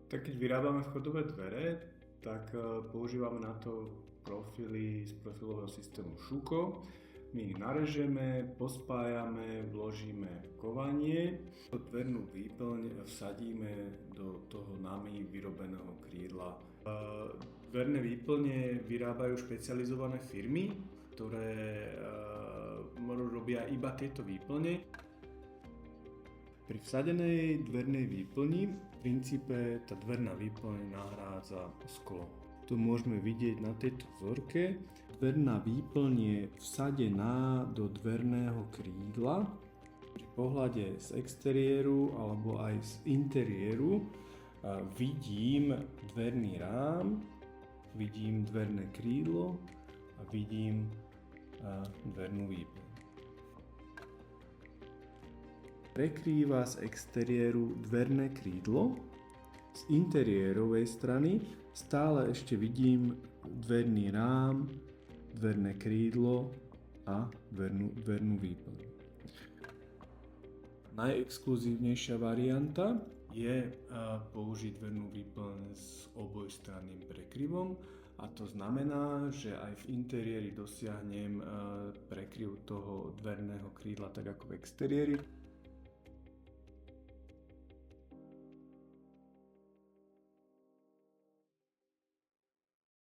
Tak keď vyrábame vchodové dvere, tak používame na to profily z profilového systému Šuko. My ich narežeme, pospájame, vložíme kovanie. Dvernú výplň vsadíme do toho nami vyrobeného krídla. Dverné výplne vyrábajú špecializované firmy, ktoré robia iba tieto výplne. Pri vsadenej dvernej výplni v princípe tá dverná výplň nahrádza sklo. To môžeme vidieť na tejto vzorke. Dverná výplň je vsadená do dverného krídla. Pri pohľade z exteriéru alebo aj z interiéru vidím dverný rám, vidím dverné krídlo a vidím dvernú výplň. Prekrýva z exteriéru dverné krídlo, z interiérovej strany stále ešte vidím dverný rám, dverné krídlo a dvernú výplň. Najexkluzívnejšia varianta je použiť dvernú výplň s obojstranným prekryvom, a to znamená, že aj v interiéri dosiahnem prekryv toho dverného krídla tak ako v exteriéri.